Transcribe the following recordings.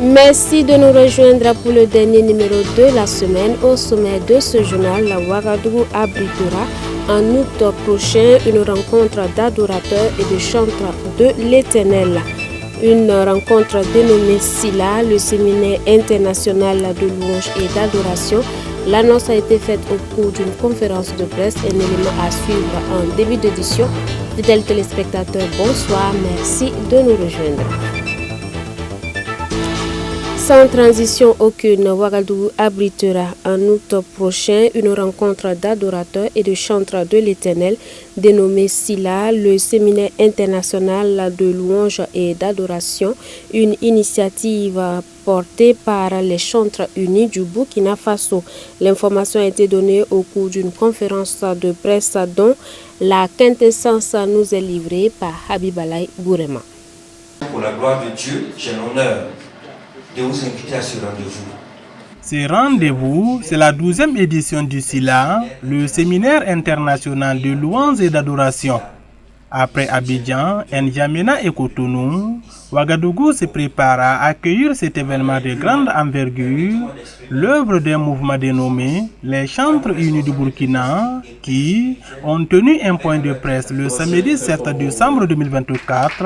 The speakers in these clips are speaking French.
Merci de nous rejoindre pour le dernier numéro de la semaine. Au sommet de ce journal, la Ouagadougou abritera en août prochain une rencontre d'adorateurs et de chantres de l'Éternel. Une rencontre dénommée SILA, le séminaire international de louange et d'adoration. L'annonce a été faite au cours d'une conférence de presse, un élément à suivre en début d'édition. Fidèles téléspectateurs, bonsoir, merci de nous rejoindre. Sans transition aucune, Ouagadougou abritera en août prochain une rencontre d'adorateurs et de chantres de l'Éternel dénommée SILA, le séminaire international de louange et d'adoration, une initiative portée par les chantres unis du Burkina Faso. L'information a été donnée au cours d'une conférence de presse dont la quintessence nous est livrée par Habibalaï Gourema. Pour la gloire de Dieu, j'ai l'honneur de vous inviter à ce rendez-vous. Ce rendez-vous, c'est la 12e édition du SILA, le séminaire international de louange et d'adoration. Après Abidjan, N'Djamena et Cotonou, Ouagadougou se prépare à accueillir cet événement de grande envergure, l'œuvre d'un mouvement dénommé les Chantres Unis du Burkina, qui ont tenu un point de presse le samedi 7 décembre 2024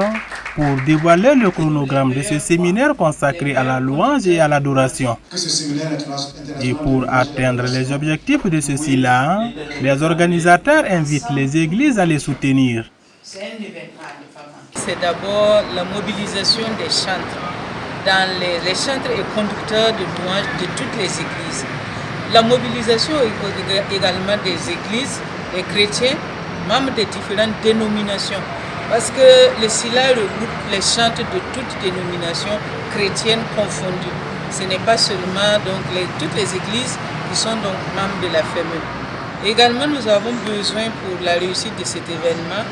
pour dévoiler le chronogramme de ce séminaire consacré à la louange et à l'adoration. Et pour atteindre les objectifs de ceci-là, les organisateurs invitent les églises à les soutenir. C'est d'abord la mobilisation des chantres, dans les chantres et conducteurs de louanges de toutes les églises. La mobilisation également des églises, des chrétiens, membres des différentes dénominations. Parce que le SILA regroupe les chantres de toutes dénominations chrétiennes confondues. Ce n'est pas seulement donc toutes les églises qui sont donc membres de la FME. Également, nous avons besoin pour la réussite de cet événement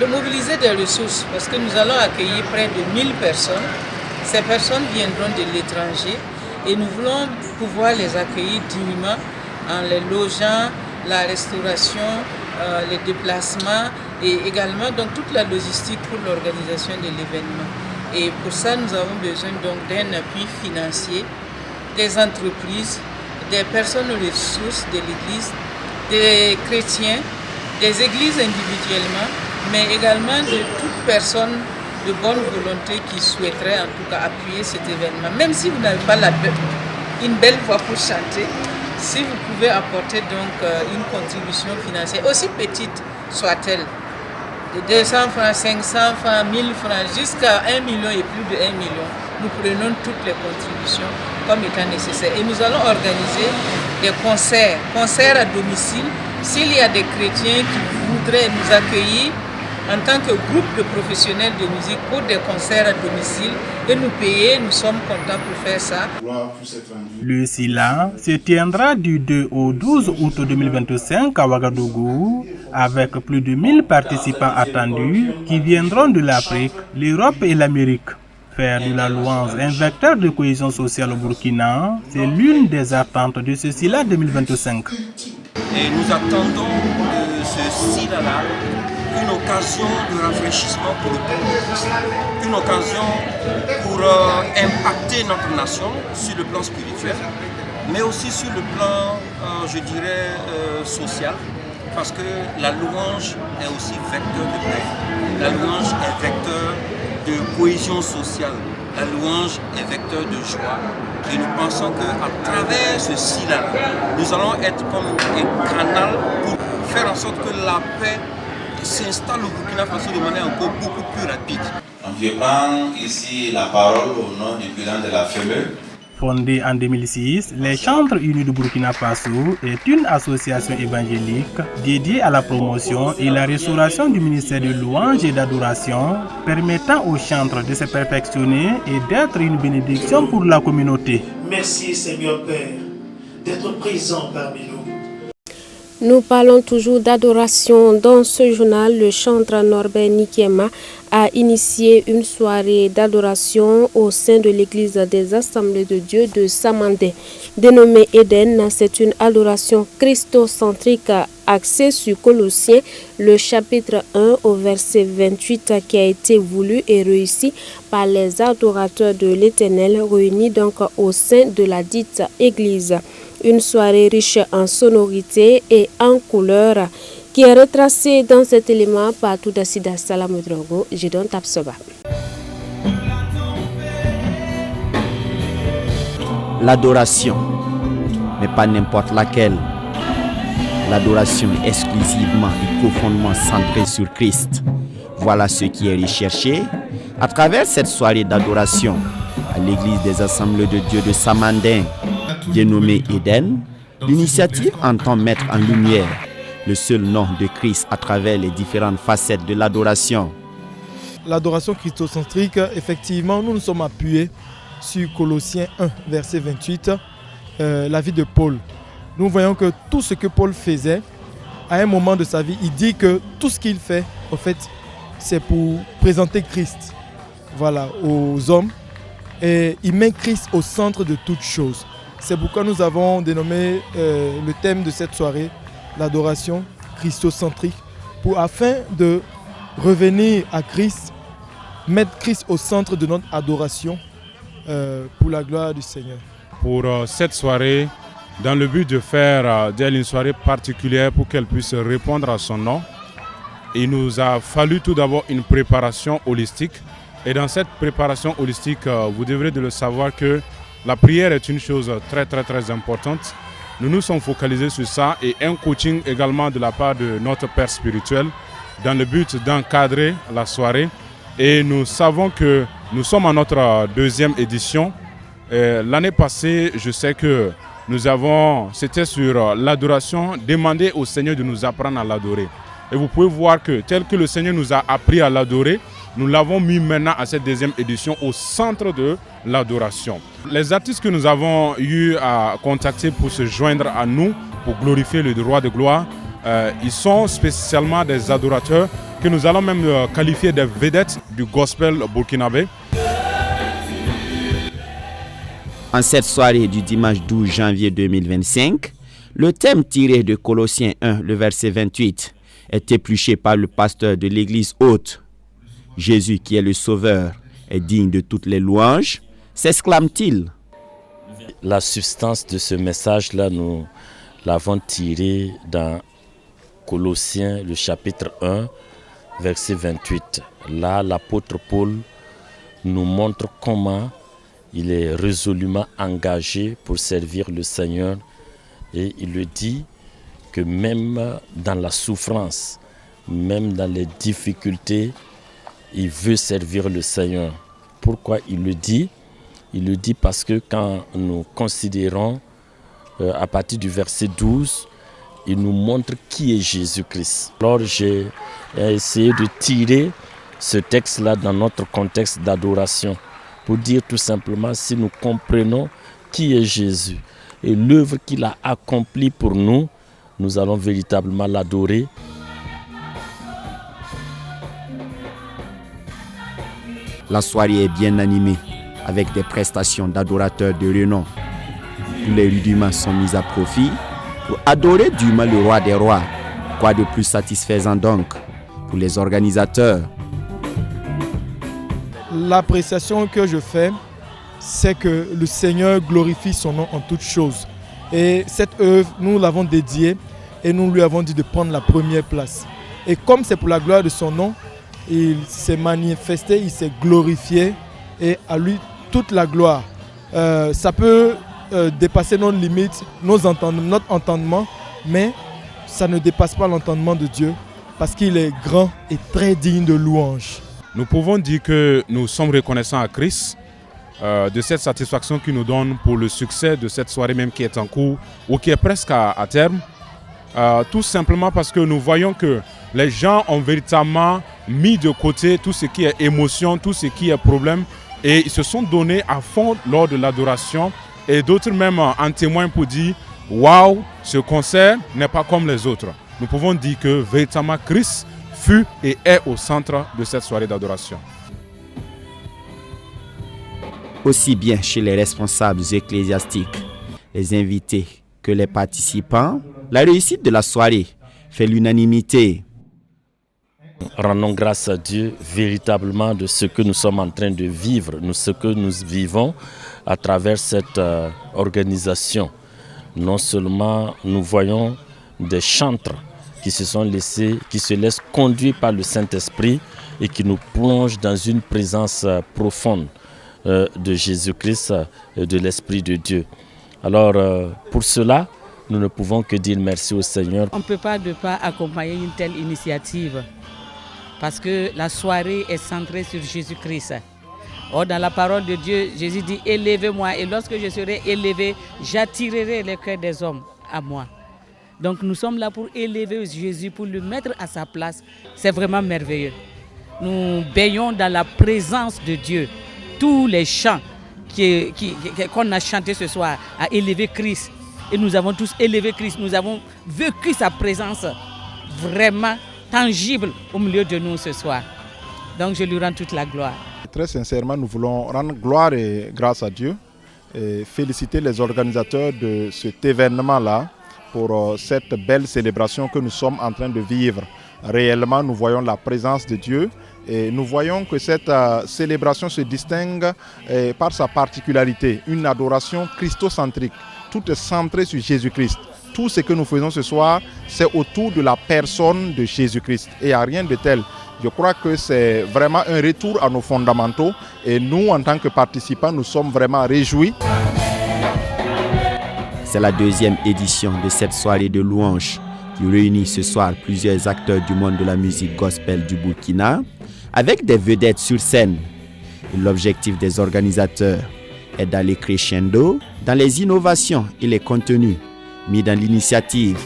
de mobiliser des ressources parce que nous allons accueillir près de 1000 personnes. Ces personnes viendront de l'étranger et nous voulons pouvoir les accueillir dignement en les logeant, la restauration, les déplacements et également donc toute la logistique pour l'organisation de l'événement. Et pour ça, nous avons besoin donc d'un appui financier des entreprises, des personnes ressources de l'Église, des chrétiens, des églises individuellement, mais également de toute personne de bonne volonté qui souhaiterait en tout cas appuyer cet événement. Même si vous n'avez pas une belle voix pour chanter, si vous pouvez apporter donc une contribution financière, aussi petite soit-elle, de 200 francs, 500 francs, 1000 francs, jusqu'à 1 million et plus de 1 million, nous prenons toutes les contributions comme étant nécessaires. Et nous allons organiser des concerts à domicile. S'il y a des chrétiens qui voudraient nous accueillir en tant que groupe de professionnels de musique pour des concerts à domicile et nous payer, nous sommes contents pour faire ça. Le SILA se tiendra du 2 au 12 août 2025 à Ouagadougou avec plus de 1000 participants attendus qui viendront de l'Afrique, l'Europe et l'Amérique. Faire de la louange un vecteur de cohésion sociale au Burkina, c'est l'une des attentes de ce SILA 2025. Et nous attendons de ce SILA-là une occasion de rafraîchissement pour le peuple, une occasion pour impacter notre nation sur le plan spirituel, mais aussi sur le plan, je dirais, social, parce que la louange est aussi vecteur de paix, la louange est vecteur de cohésion sociale, la louange est vecteur de joie. Et nous pensons qu'à travers ce SILA, nous allons être comme un canal pour faire en sorte que la paix s'installe au Burkina Faso de manière encore beaucoup plus rapide. Donc je prends ici la parole au nom du président de la FME. Fondée en 2006, les Chantres Unis du Burkina Faso est une association évangélique dédiée à la promotion et la restauration du ministère de louange et d'adoration, permettant aux chantres de se perfectionner et d'être une bénédiction pour la communauté. Merci Seigneur Père d'être présent parmi nous. Nous parlons toujours d'adoration. Dans ce journal, le chantre Norbert Nikiema a initié une soirée d'adoration au sein de l'église des Assemblées de Dieu de Samandé. Dénommée Éden, c'est une adoration christocentrique axée sur Colossiens, le chapitre 1 au verset 28 qui a été voulu et réussi par les adorateurs de l'Éternel réunis donc au sein de la dite église. Une soirée riche en sonorités et en couleurs qui est retracée dans cet élément par Toudasida Salamudrogo, Jidon Tapsoba. L'adoration, mais pas n'importe laquelle. L'adoration est exclusivement et profondément centrée sur Christ. Voilà ce qui est recherché à travers cette soirée d'adoration à l'église des Assemblées de Dieu de Samandin, dénommée Éden. L'initiative entend mettre en lumière le seul nom de Christ à travers les différentes facettes de l'adoration. L'adoration christocentrique, effectivement, nous nous sommes appuyés sur Colossiens 1, verset 28, la vie de Paul. Nous voyons que tout ce que Paul faisait, à un moment de sa vie, il dit que tout ce qu'il fait, en fait, c'est pour présenter Christ, voilà, aux hommes. Et il met Christ au centre de toutes choses. C'est pourquoi nous avons dénommé le thème de cette soirée, l'adoration christocentrique, afin de revenir à Christ, mettre Christ au centre de notre adoration pour la gloire du Seigneur. Pour cette soirée, dans le but de faire d'elle une soirée particulière pour qu'elle puisse répondre à son nom, il nous a fallu tout d'abord une préparation holistique. Et dans cette préparation holistique, vous devrez de le savoir que la prière est une chose très importante. Nous nous sommes focalisés sur ça et un coaching également de la part de notre Père spirituel dans le but d'encadrer la soirée. Et nous savons que nous sommes en notre deuxième édition. L'année passée, je sais que c'était sur l'adoration, demander au Seigneur de nous apprendre à l'adorer. Et vous pouvez voir que tel que le Seigneur nous a appris à l'adorer, nous l'avons mis maintenant à cette deuxième édition au centre de l'adoration. Les artistes que nous avons eu à contacter pour se joindre à nous, pour glorifier le roi de gloire, ils sont spécialement des adorateurs que nous allons même qualifier des vedettes du gospel burkinabé. En cette soirée du dimanche 12 janvier 2025, le thème tiré de Colossiens 1, le verset 28, est épluché par le pasteur de l'église haute. Jésus, qui est le Sauveur, est digne de toutes les louanges, s'exclame-t-il. La substance de ce message-là, nous l'avons tiré dans Colossiens, le chapitre 1, verset 28. Là, l'apôtre Paul nous montre comment il est résolument engagé pour servir le Seigneur. Et il le dit que même dans la souffrance, même dans les difficultés, il veut servir le Seigneur. Pourquoi il le dit? Il le dit parce que quand nous considérons à partir du verset 12, il nous montre qui est Jésus-Christ. Alors j'ai essayé de tirer ce texte-là dans notre contexte d'adoration pour dire tout simplement si nous comprenons qui est Jésus et l'œuvre qu'il a accomplie pour nous, nous allons véritablement l'adorer. La soirée est bien animée avec des prestations d'adorateurs de renom. Tous les rudiments sont mis à profit pour adorer dûment le roi des rois. Quoi de plus satisfaisant donc pour les organisateurs? L'appréciation que je fais, c'est que le Seigneur glorifie son nom en toutes choses. Et cette œuvre, nous l'avons dédiée et nous lui avons dit de prendre la première place. Et comme c'est pour la gloire de son nom, il s'est manifesté, il s'est glorifié et à lui toute la gloire. Ça peut dépasser nos limites, notre entendement, mais ça ne dépasse pas l'entendement de Dieu parce qu'il est grand et très digne de louange. Nous pouvons dire que nous sommes reconnaissants à Christ de cette satisfaction qu'il nous donne pour le succès de cette soirée même qui est en cours ou qui est presque à terme. Tout simplement parce que nous voyons que les gens ont véritablement mis de côté tout ce qui est émotion, tout ce qui est problème et ils se sont donnés à fond lors de l'adoration et d'autres même en témoignent pour dire « Waouh, ce concert n'est pas comme les autres ». Nous pouvons dire que véritablement Christ fut et est au centre de cette soirée d'adoration. Aussi bien chez les responsables ecclésiastiques, les invités que les participants, la réussite de la soirée fait l'unanimité. Rendons grâce à Dieu véritablement de ce que nous sommes en train de vivre, ce que nous vivons à travers cette organisation. Non seulement nous voyons des chantres qui se laissent conduire par le Saint-Esprit et qui nous plongent dans une présence profonde de Jésus-Christ et de l'Esprit de Dieu. Alors pour cela, nous ne pouvons que dire merci au Seigneur. On ne peut pas ne pas accompagner une telle initiative parce que la soirée est centrée sur Jésus-Christ. Or, dans la parole de Dieu, Jésus dit « Élevez-moi et lorsque je serai élevé, j'attirerai les cœurs des hommes à moi. » Donc nous sommes là pour élever Jésus, pour le mettre à sa place. C'est vraiment merveilleux. Nous baignons dans la présence de Dieu. Tous les chants qu'on a chantés ce soir à élever Christ. Et nous avons tous élevé Christ. Nous avons vécu sa présence vraiment tangible au milieu de nous ce soir. Donc je lui rends toute la gloire. Très sincèrement, nous voulons rendre gloire et grâce à Dieu et féliciter les organisateurs de cet événement-là pour cette belle célébration que nous sommes en train de vivre. Réellement, nous voyons la présence de Dieu et nous voyons que cette célébration se distingue par sa particularité, une adoration christocentrique. Tout est centré sur Jésus-Christ. Tout ce que nous faisons ce soir, c'est autour de la personne de Jésus-Christ. Et il n'y a rien de tel. Je crois que c'est vraiment un retour à nos fondamentaux et nous, en tant que participants, nous sommes vraiment réjouis. C'est la deuxième édition de cette soirée de louanges qui réunit ce soir plusieurs acteurs du monde de la musique gospel du Burkina avec des vedettes sur scène. Et l'objectif des organisateurs est d'aller crescendo dans les innovations et les contenus mis dans l'initiative.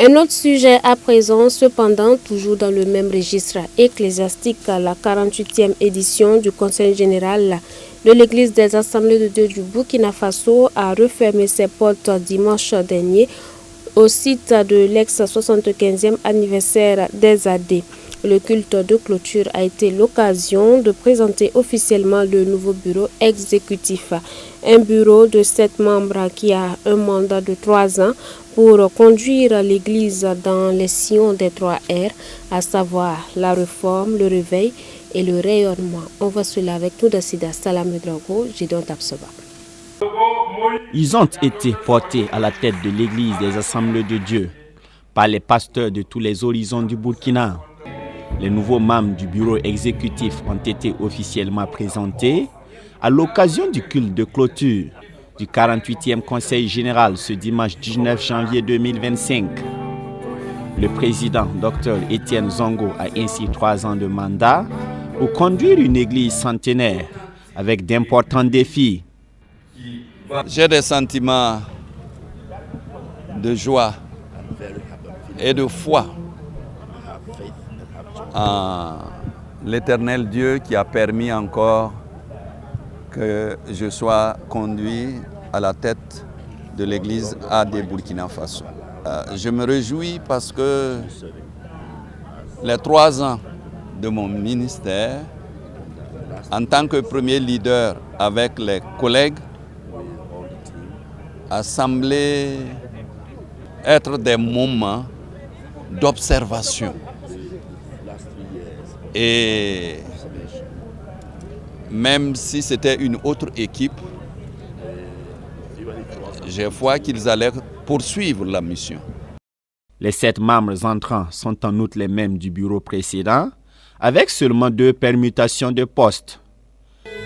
Un autre sujet à présent, cependant, toujours dans le même registre ecclésiastique, la 48e édition du Conseil général de l'Église des Assemblées de Dieu du Burkina Faso a refermé ses portes dimanche dernier au site de l'ex-75e anniversaire des AD. Le culte de clôture a été l'occasion de présenter officiellement le nouveau bureau exécutif. Un bureau de 7 membres qui a un mandat de 3 ans pour conduire l'Église dans les sillons des 3 R, à savoir la réforme, le réveil et le rayonnement. On voit cela avec tout de Sida Salam Drago, Gidon Tapsoba. Ils ont été portés à la tête de l'Église des Assemblées de Dieu par les pasteurs de tous les horizons du Burkina. Les nouveaux membres du bureau exécutif ont été officiellement présentés à l'occasion du culte de clôture du 48e Conseil général ce dimanche 19 janvier 2025. Le président, Dr Étienne Zongo, a ainsi 3 ans de mandat pour conduire une église centenaire avec d'importants défis. J'ai des sentiments de joie et de foi en l'Éternel Dieu qui a permis encore que je sois conduit à la tête de l'Église AD Burkina Faso. Je me réjouis parce que les 3 ans de mon ministère, en tant que premier leader avec les collègues, a semblé être des moments d'observation. Et même si c'était une autre équipe, j'ai foi qu'ils allaient poursuivre la mission. Les 7 membres entrants sont en outre les mêmes du bureau précédent, avec seulement 2 permutations de postes.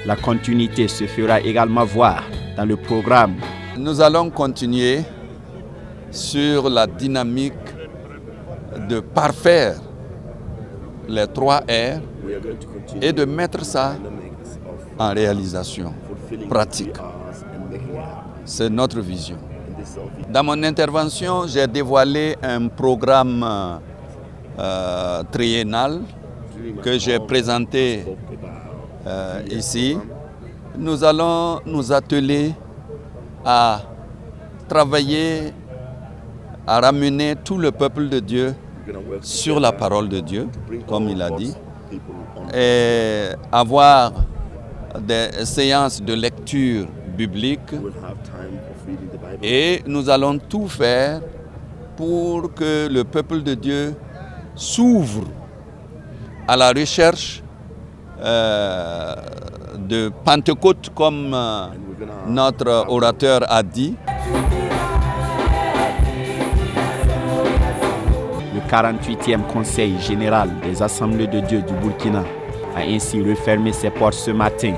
La continuité se fera également voir dans le programme. Nous allons continuer sur la dynamique de parfaire les 3 R et de mettre ça en réalisation pratique. C'est notre vision. Dans mon intervention, j'ai dévoilé un programme triennal que j'ai présenté ici. nous allons nous atteler à travailler, à ramener tout le peuple de Dieu sur la parole de Dieu, comme il a dit, et avoir des séances de lecture biblique. Et nous allons tout faire pour que le peuple de Dieu s'ouvre à la recherche de Pentecôte, comme notre orateur a dit. Le 48e Conseil général des Assemblées de Dieu du Burkina a ainsi refermé ses portes ce matin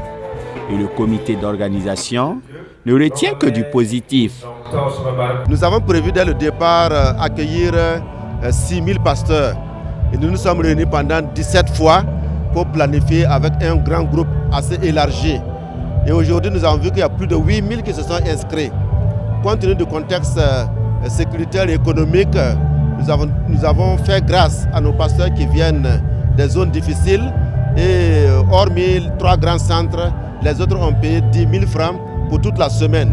et le comité d'organisation ne retient que du positif. Nous avons prévu dès le départ accueillir 6000 pasteurs et nous nous sommes réunis pendant 17 fois pour planifier avec un grand groupe assez élargi. Et aujourd'hui, nous avons vu qu'il y a plus de 8000 qui se sont inscrits. Compte tenu du contexte sécuritaire et économique, nous avons fait grâce à nos pasteurs qui viennent des zones difficiles et hormis 3 grands centres, les autres ont payé 10 000 francs pour toute la semaine,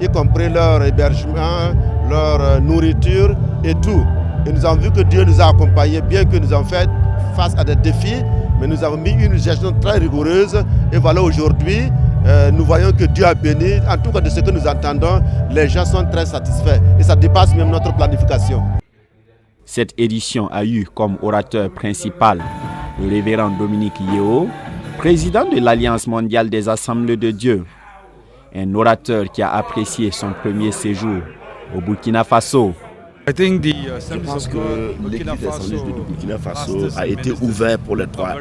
y compris leur hébergement, leur nourriture et tout. Et nous avons vu que Dieu nous a accompagnés, bien que nous avons fait face à des défis, mais nous avons mis une gestion très rigoureuse. Et voilà, aujourd'hui, nous voyons que Dieu a béni. En tout cas, de ce que nous entendons, les gens sont très satisfaits. Et ça dépasse même notre planification. Cette édition a eu comme orateur principal le révérend Dominique Yeo, président de l'Alliance mondiale des Assemblées de Dieu. Un orateur qui a apprécié son premier séjour au Burkina Faso. Je pense que l'église des Assemblées du Burkina Faso a été ouverte pour les 3 R.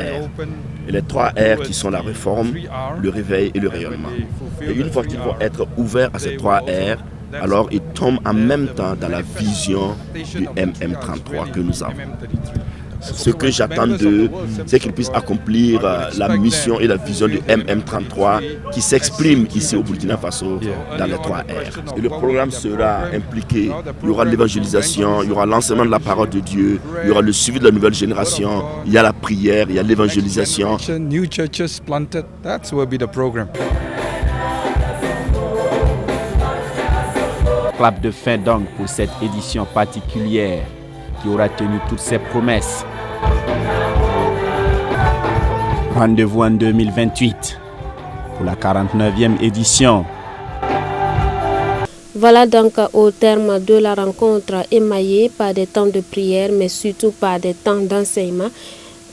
Et les 3 R qui sont la réforme, le réveil et le rayonnement. Et une fois qu'ils vont être ouverts à ces 3 R, alors ils tombent en même temps dans la vision du MM33 que nous avons. Ce que j'attends d'eux, c'est qu'ils puissent accomplir la mission et la vision du MM33 qui s'exprime ici au Burkina Faso dans les 3 R. Et le programme sera impliqué, il y aura l'évangélisation, il y aura l'enseignement de la parole de Dieu, il y aura le suivi de la nouvelle génération, il y a la prière, il y a l'évangélisation. Clap de fin donc pour cette édition particulière qui aura tenu toutes ses promesses. Rendez-vous en 2028 pour la 49e édition. Voilà donc au terme de la rencontre émaillée par des temps de prière, mais surtout par des temps d'enseignement.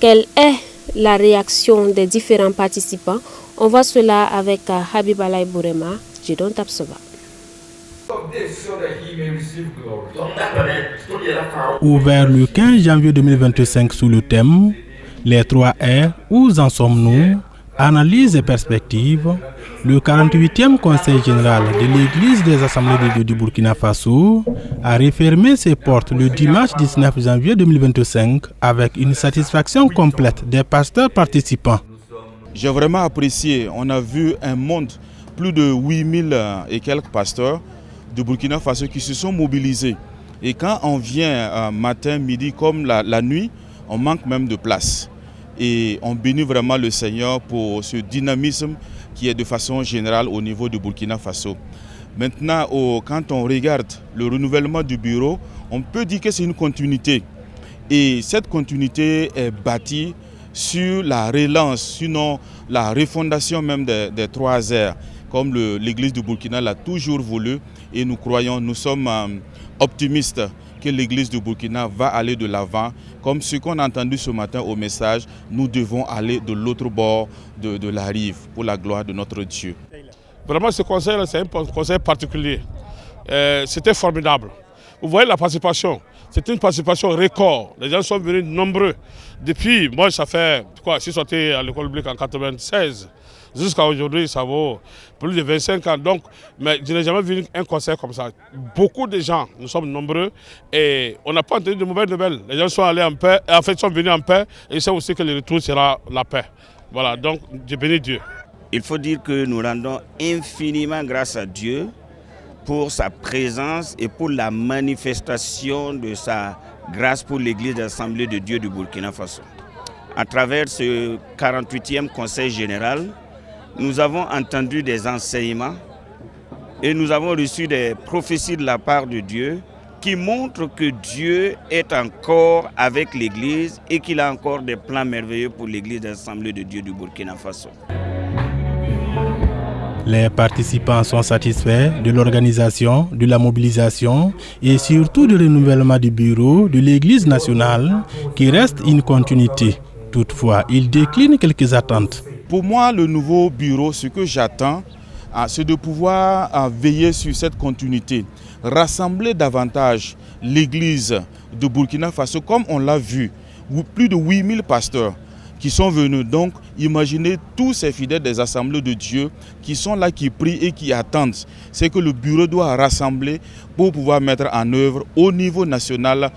Quelle est la réaction des différents participants? On voit cela avec Habib Alay Bourema, Jidon Tapsoba. Ouvert le 15 janvier 2025 sous le thème « Les 3 R, où en sommes-nous ?» Analyse et perspective, le 48e Conseil général de l'Église des Assemblées de Dieu du Burkina Faso a refermé ses portes le dimanche 19 janvier 2025 avec une satisfaction complète des pasteurs participants. J'ai vraiment apprécié, on a vu un monde, plus de 8000 et quelques pasteurs de Burkina Faso qui se sont mobilisés. Et quand on vient matin, midi comme la nuit, on manque même de place. Et on bénit vraiment le Seigneur pour ce dynamisme qui est de façon générale au niveau du Burkina Faso. Maintenant, quand on regarde le renouvellement du bureau, on peut dire que c'est une continuité. Et cette continuité est bâtie sur la relance, sinon la refondation même des 3 R, comme l'Église du Burkina l'a toujours voulu. Et nous croyons, nous sommes optimistes que l'Église du Burkina va aller de l'avant. Comme ce qu'on a entendu ce matin au message, nous devons aller de l'autre bord de la rive pour la gloire de notre Dieu. Vraiment, ce conseil, c'est un conseil particulier. C'était formidable. Vous voyez la participation, c'est une participation record. Les gens sont venus nombreux. Depuis, moi, ça fait quoi? Je suis sorti à l'école publique en 1996. Jusqu'à aujourd'hui, ça vaut plus de 25 ans. Donc, mais je n'ai jamais vu un concert comme ça. Beaucoup de gens, nous sommes nombreux et on n'a pas entendu de mauvaises nouvelles. Les gens sont allés en paix, en fait, sont venus en paix et c'est aussi que le retour sera la paix. Voilà, donc, je bénis Dieu. Il faut dire que nous rendons infiniment grâce à Dieu pour sa présence et pour la manifestation de sa grâce pour l'Église des Assemblées de Dieu du Burkina Faso. À travers ce 48e Conseil général, nous avons entendu des enseignements et nous avons reçu des prophéties de la part de Dieu qui montrent que Dieu est encore avec l'Église et qu'il a encore des plans merveilleux pour l'Église d'Assemblée de Dieu du Burkina Faso. Les participants sont satisfaits de l'organisation, de la mobilisation et surtout du renouvellement du bureau de l'Église nationale qui reste une continuité. Toutefois, ils déclinent quelques attentes. Pour moi, le nouveau bureau, ce que j'attends, c'est de pouvoir veiller sur cette continuité, rassembler davantage l'Église de Burkina Faso, comme on l'a vu, plus de 8000 pasteurs qui sont venus. Donc, imaginez tous ces fidèles des assemblées de Dieu qui sont là, qui prient et qui attendent. C'est que le bureau doit rassembler pour pouvoir mettre en œuvre au niveau national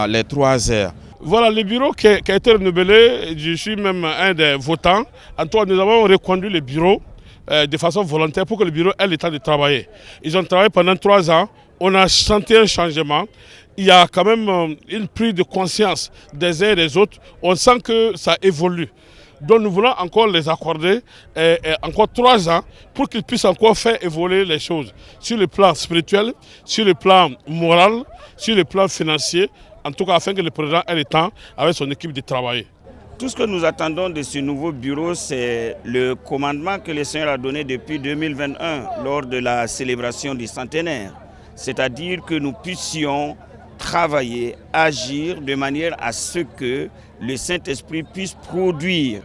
les 3 R. Voilà le bureau qui a été renouvelé. Je suis même un des votants. En tout cas, nous avons reconduit le bureau de façon volontaire pour que le bureau ait le temps de travailler. Ils ont travaillé pendant 3 ans. On a senti un changement. Il y a quand même une prise de conscience des uns et des autres. On sent que ça évolue. Donc nous voulons encore les accorder encore 3 ans pour qu'ils puissent encore faire évoluer les choses sur le plan spirituel, sur le plan moral, sur le plan financier, en tout cas afin que le président ait le temps avec son équipe de travailler. Tout ce que nous attendons de ce nouveau bureau, c'est le commandement que le Seigneur a donné depuis 2021 lors de la célébration du centenaire. C'est-à-dire que nous puissions travailler, agir de manière à ce que le Saint-Esprit puisse produire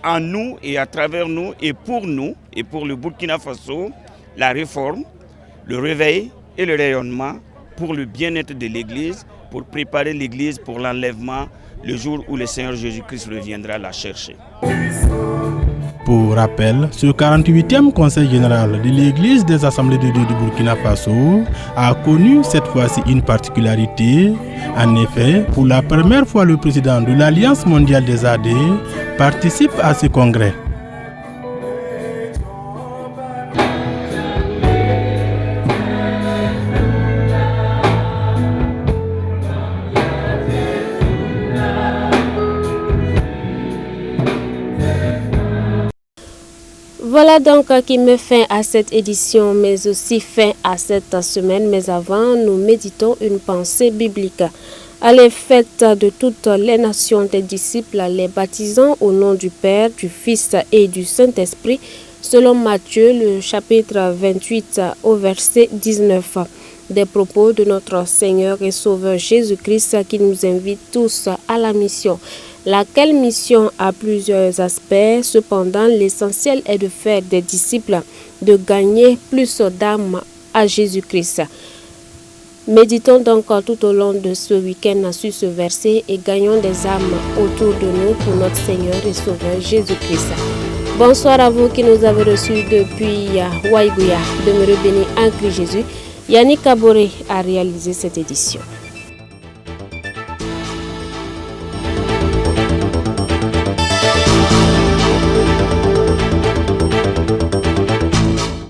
en nous et à travers nous et pour le Burkina Faso, la réforme, le réveil et le rayonnement pour le bien-être de l'Église, pour préparer l'Église pour l'enlèvement le jour où le Seigneur Jésus-Christ reviendra la chercher. Pour rappel, ce 48e Conseil général de l'Église des Assemblées de Dieu du Burkina Faso a connu cette fois-ci une particularité. En effet, pour la première fois, le président de l'Alliance mondiale des AD participe à ce congrès. Voilà donc qui met fin à cette édition, mais aussi fin à cette semaine. Mais avant, nous méditons une pensée biblique. Allez, faites de toutes les nations des disciples, les baptisant au nom du Père, du Fils et du Saint-Esprit, selon Matthieu, le chapitre 28, au verset 19. Des propos de notre Seigneur et Sauveur Jésus-Christ qui nous invite tous à la mission. Laquelle mission a plusieurs aspects, cependant l'essentiel est de faire des disciples, de gagner plus d'âmes à Jésus-Christ. Méditons donc tout au long de ce week-end sur ce verset et gagnons des âmes autour de nous pour notre Seigneur et Sauveur Jésus-Christ. Bonsoir à vous qui nous avez reçus depuis Waïgouya. Demeurez bénis en Christ Jésus. Yannick Kaboré a réalisé cette édition.